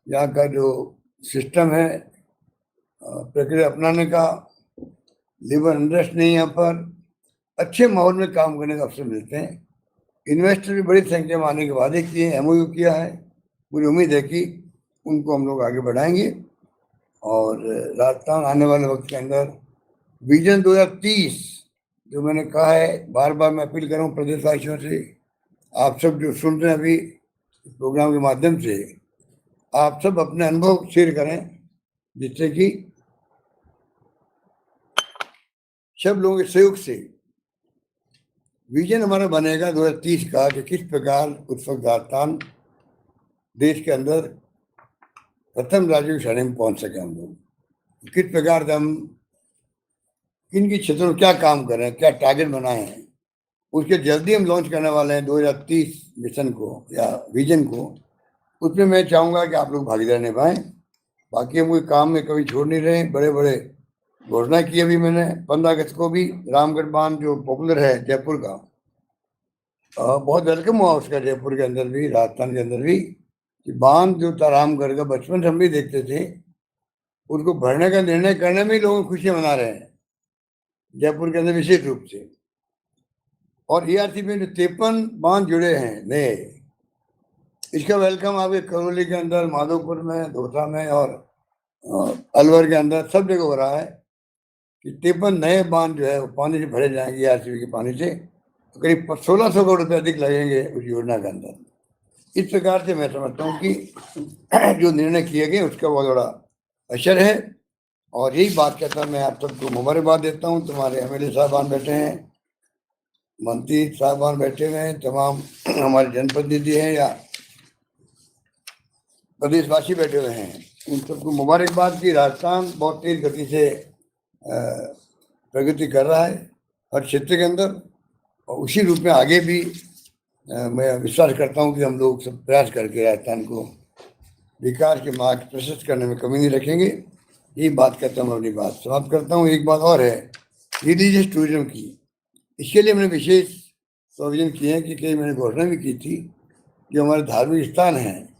यहाँ का जो सिस्टम है प्रक्रिया अपनाने का, लेबर इंटरेस्ट नहीं, यहाँ पर अच्छे माहौल में काम करने का अवसर मिलते हैं। इन्वेस्टर भी बड़ी संख्या में आने के वादे किए, एमओयू किया है। मुझे उम्मीद है कि उनको हम लोग आगे बढ़ाएंगे और राजस्थान आने वाले वक्त के अंदर विजन 2030 जो मैंने कहा है, बार बार मैं अपील कर रहा हूँ प्रदेशवासियों से, आप सब जो सुन रहे हैं अभी इस प्रोग्राम के माध्यम से, आप सब अपने अनुभव शेयर करें जिससे कि सब लोगों के सहयोग से विजन हमारा बनेगा 2030 का कि किस प्रकार उस वक्त राजस्थान देश के अंदर प्रथम राज्य की श्रेणी में पहुंच सके। हम लोग किस प्रकार से हम किन की क्षेत्रों में क्या काम करें, क्या टारगेट बनाए हैं, उसके जल्दी हम लॉन्च करने वाले हैं 2030 मिशन को या विजन को। उसमें मैं चाहूँगा कि आप लोग भागीदारी निभाएं। बाकी हम कोई काम में कभी छोड़ नहीं रहे। बड़े बड़े घोषणा की अभी मैंने 15 अगस्त को भी रामगढ़ बांध जो पॉपुलर है जयपुर का, बहुत वेलकम हुआ उसका जयपुर के अंदर भी, राजस्थान के अंदर भी, कि बांध जो था रामगढ़ का बचपन से हम भी देखते थे, उसको भरने का निर्णय करने में ही लोग खुशियाँ मना रहे हैं जयपुर के अंदर विशेष रूप से। और ईआरसी में जो 53 बांध जुड़े हैं नए, इसका वेलकम आपके करौली के अंदर, माधोपुर में, दौसा में और अलवर के अंदर सब जगह हो रहा है कि 53 नए बांध जो है वो पानी से भरे जाएंगे ईआरसी के पानी से। तो करीब 1600 करोड़ रुपये अधिक लगेंगे उस योजना के अंदर। इस प्रकार से मैं समझता हूँ कि जो निर्णय किए गए उसका बहुत बड़ा असर है। और यही बात कहता मैं आप सबको मुबारकबाद देता हूँ। तुम्हारे एमएलए साहबान बैठे हैं, मंत्री साहबान बैठे हुए हैं, तमाम हमारे जनप्रतिनिधि हैं या प्रदेशवासी बैठे हुए हैं, उन सबको मुबारकबाद की। राजस्थान बहुत तेज गति से प्रगति कर रहा है हर क्षेत्र के अंदर और उसी रूप में आगे भी मैं विश्वास करता हूँ कि हम लोग सब प्रयास करके राजस्थान को विकास के मार्ग प्रशस्त करने में कमी नहीं रखेंगे। यही बात करता हूँ, अपनी बात समाप्त करता हूँ। एक बात और है रिलीजियस टूरिज्म की, इसके लिए मैंने विशेष प्रोविजन किए हैं कि कई मैंने घोषणा भी की थी। जो हमारे धार्मिक स्थान हैं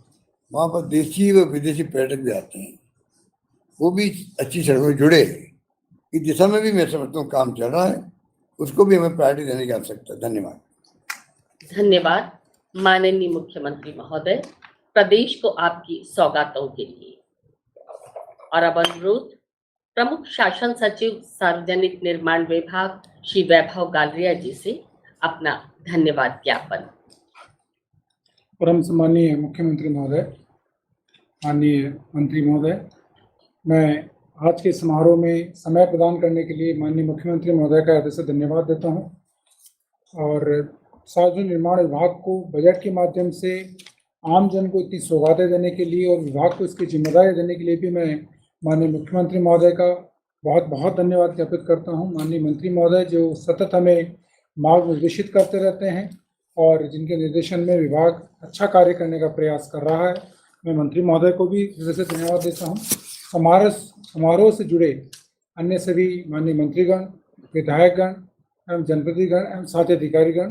वहाँ पर देशी व विदेशी पर्यटक भी आते हैं, वो भी अच्छी सड़कों से जुड़े। इस दिशा में भी मैं समझता हूँ काम चल रहा है, उसको भी हमें प्रायोरिटी देने की आवश्यकता है। धन्यवाद। धन्यवाद माननीय मुख्यमंत्री महोदय, प्रदेश को आपकी सौगातों के लिए। और अब अनुरोध प्रमुख शासन सचिव सार्वजनिक निर्माण विभाग श्री वैभव गालरिया जी से अपना धन्यवाद ज्ञापन। परम सम्मानीय मुख्यमंत्री महोदय, माननीय मंत्री महोदय, मैं आज के समारोह में समय प्रदान करने के लिए माननीय मुख्यमंत्री महोदय का हृदय से धन्यवाद देता हूं। और सार्वजनिक निर्माण विभाग को बजट के माध्यम से आम जन को इतनी सौगातें देने के लिए और विभाग को इसकी जिम्मेदारी देने के लिए भी मैं माननीय मुख्यमंत्री महोदय का बहुत बहुत धन्यवाद ज्ञापित करता हूं। माननीय मंत्री महोदय जो सतत हमें मार्ग निर्देशित करते रहते हैं और जिनके निर्देशन में विभाग अच्छा कार्य करने का प्रयास कर रहा है, मैं मंत्री महोदय को भी हृदय से धन्यवाद देता हूँ। समारोह से जुड़े अन्य सभी माननीय मंत्रीगण, विधायकगण एवं जनप्रतिनिधिगण एवं साथ अधिकारीगण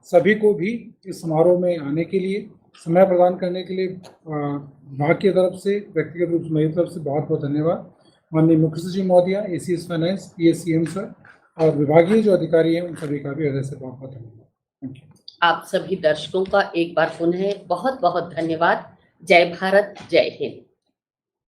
सभी को भी इस समारोह में आने के लिए, समय प्रदान करने के लिए विभाग की तरफ से, व्यक्तिगत रूप से मेरी तरफ से बहुत बहुत धन्यवाद। माननीय मुख्य सचिव महोदया, एसीएस फाइनेंस, पीएससीएम सर और विभागीय जो अधिकारी हैं उन सभी का भी हृदय से बहुत बहुत धन्यवाद। Thank you. आप सभी दर्शकों का एक बार पुनः बहुत बहुत धन्यवाद। जय भारत, जय हिंद।